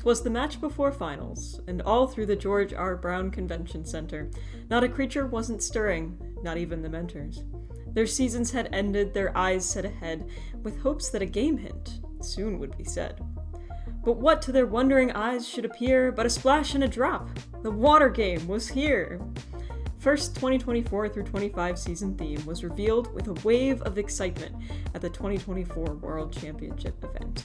'Twas the match before finals, and all through the George R. Brown Convention Center, not a creature wasn't stirring, not even the mentors. Their seasons had ended, their eyes set ahead, with hopes that a game hint soon would be said. But what to their wondering eyes should appear but a splash and a drop? The water game was here! First 2024 through 25 season theme was revealed with a wave of excitement at the 2024 World Championship event.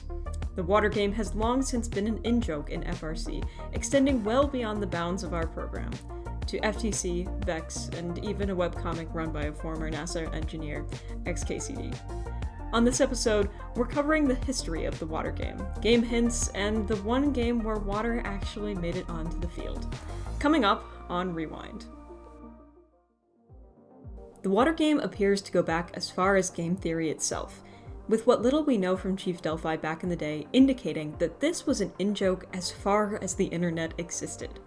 The water game has long since been an in-joke in FRC, extending well beyond the bounds of our program, to FTC, VEX, and even a webcomic run by a former NASA engineer, XKCD. On this episode, we're covering the history of the water game hints, and the one game where water actually made it onto the field. Coming up on Rewind. The water game appears to go back as far as game theory itself, with what little we know from Chief Delphi back in the day indicating that this was an in-joke as far as the internet existed.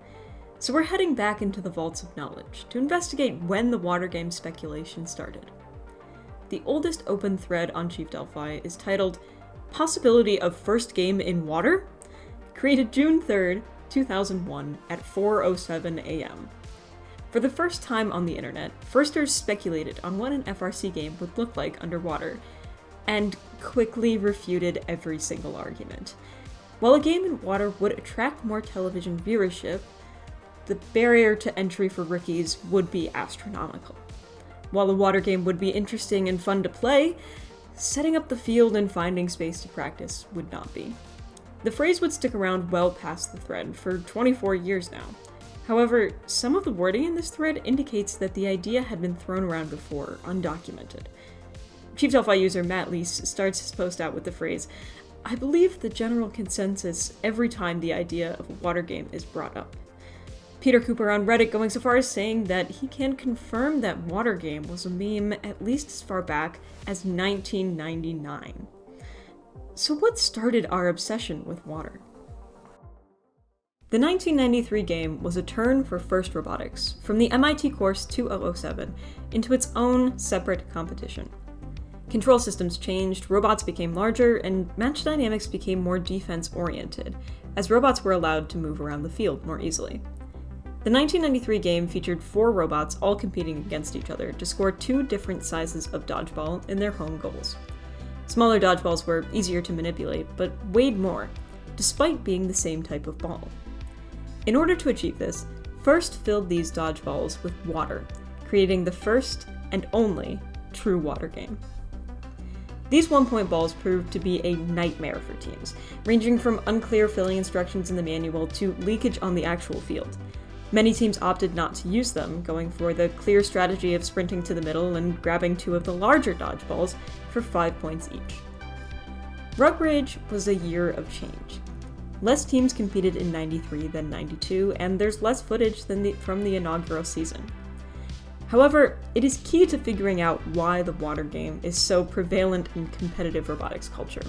So we're heading back into the vaults of knowledge to investigate when the water game speculation started. The oldest open thread on Chief Delphi is titled Possibility of First Game in Water? Created June 3rd, 2001 at 4:07 a.m. For the first time on the internet, firsters speculated on what an FRC game would look like underwater, and quickly refuted every single argument. While a game in water would attract more television viewership, the barrier to entry for rookies would be astronomical. While the water game would be interesting and fun to play, setting up the field and finding space to practice would not be. The phrase would stick around well past the thread for 24 years now. However, some of the wording in this thread indicates that the idea had been thrown around before, undocumented. Chief Delphi user Matt Lease starts his post out with the phrase, "I believe the general consensus every time the idea of a water game is brought up." Peter Cooper on Reddit going so far as saying that he can confirm that water game was a meme at least as far back as 1999. So what started our obsession with water? The 1993 game was a turn for FIRST Robotics, from the MIT course 2007 into its own separate competition. Control systems changed, robots became larger, and match dynamics became more defense-oriented, as robots were allowed to move around the field more easily. The 1993 game featured 4 robots all competing against each other to score 2 different sizes of dodgeball in their home goals. Smaller dodgeballs were easier to manipulate, but weighed more, despite being the same type of ball. In order to achieve this, FIRST filled these dodgeballs with water, creating the first and only true water game. These one-point balls proved to be a nightmare for teams, ranging from unclear filling instructions in the manual to leakage on the actual field. Many teams opted not to use them, going for the clear strategy of sprinting to the middle and grabbing 2 of the larger dodgeballs for 5 points each. Rug Rage was a year of change. Less teams competed in 93 than 92, and there's less footage from the inaugural season. However, it is key to figuring out why the water game is so prevalent in competitive robotics culture.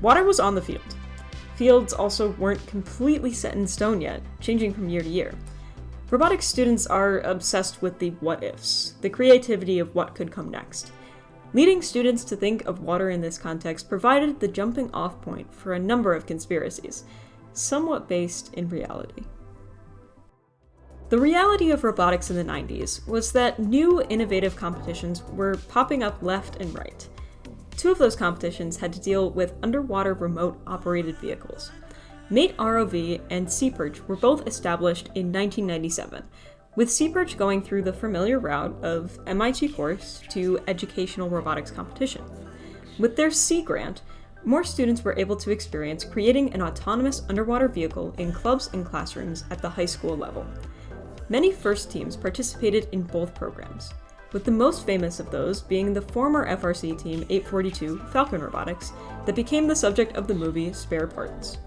Water was on the field. Fields also weren't completely set in stone yet, changing from year to year. Robotics students are obsessed with the what-ifs, the creativity of what could come next. Leading students to think of water in this context provided the jumping-off point for a number of conspiracies, somewhat based in reality. The reality of robotics in the 90s was that new innovative competitions were popping up left and right. 2 of those competitions had to deal with underwater remote-operated vehicles. Mate ROV and Sea Perch were both established in 1997, with Sea Perch going through the familiar route of MIT course to educational robotics competition. With their Sea grant, more students were able to experience creating an autonomous underwater vehicle in clubs and classrooms at the high school level. Many FIRST teams participated in both programs, with the most famous of those being the former FRC Team 842 Falcon Robotics that became the subject of the movie Spare Parts.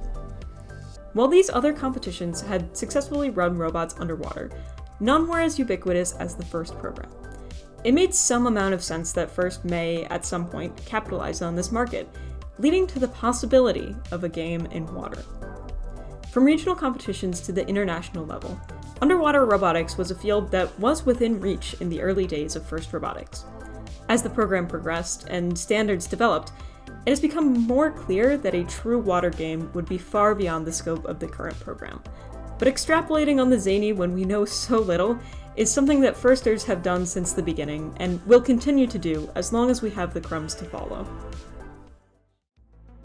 While these other competitions had successfully run robots underwater, none were as ubiquitous as the FIRST program. It made some amount of sense that FIRST may, at some point, capitalize on this market, leading to the possibility of a game in water. From regional competitions to the international level, underwater robotics was a field that was within reach in the early days of FIRST Robotics. As the program progressed and standards developed, it has become more clear that a true water game would be far beyond the scope of the current program. But extrapolating on the zany when we know so little is something that firsters have done since the beginning, and will continue to do as long as we have the crumbs to follow.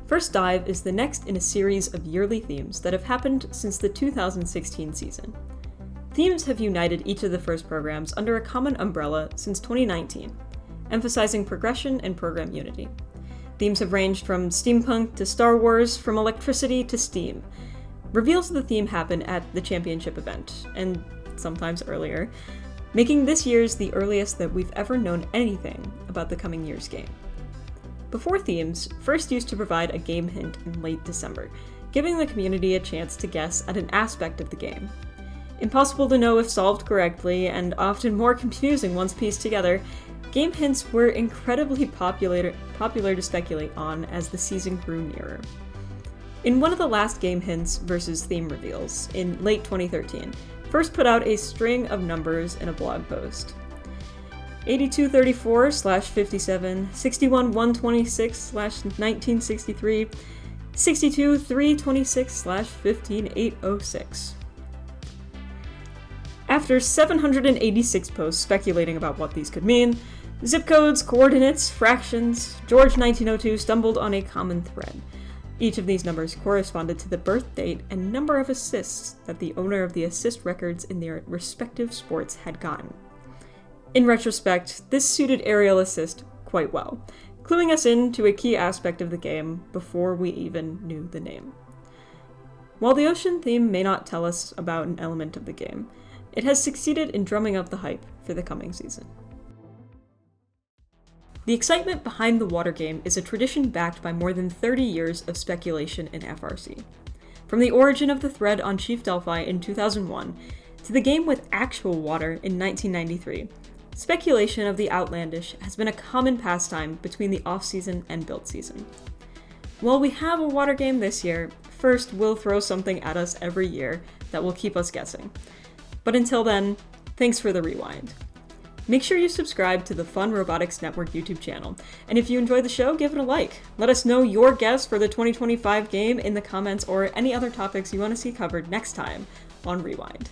First Dive is the next in a series of yearly themes that have happened since the 2016 season. Themes have united each of the first programs under a common umbrella since 2019, emphasizing progression and program unity. Themes have ranged from steampunk to Star Wars, from electricity to steam. Reveals of the theme happen at the championship event, and sometimes earlier, making this year's the earliest that we've ever known anything about the coming year's game. Before themes, First used to provide a game hint in late December, giving the community a chance to guess at an aspect of the game. Impossible to know if solved correctly, and often more confusing once pieced together, game hints were incredibly popular to speculate on as the season grew nearer. In one of the last game hints versus theme reveals, in late 2013, First put out a string of numbers in a blog post. 8234/57, 61126/1963, 62326/15806. After 786 posts speculating about what these could mean, zip codes, coordinates, fractions, George 1902 stumbled on a common thread. Each of these numbers corresponded to the birth date and number of assists that the owner of the assist records in their respective sports had gotten. In retrospect, this suited aerial assist quite well, cluing us into a key aspect of the game before we even knew the name. While the ocean theme may not tell us about an element of the game, it has succeeded in drumming up the hype for the coming season. The excitement behind the water game is a tradition backed by more than 30 years of speculation in FRC. From the origin of the thread on Chief Delphi in 2001, to the game with actual water in 1993, speculation of the outlandish has been a common pastime between the off-season and build season. While we have a water game this year, First will throw something at us every year that will keep us guessing. But until then, thanks for the rewind. Make sure you subscribe to the Fun Robotics Network YouTube channel, and if you enjoy the show, give it a like. Let us know your guess for the 2025 game in the comments or any other topics you want to see covered next time on Rewind.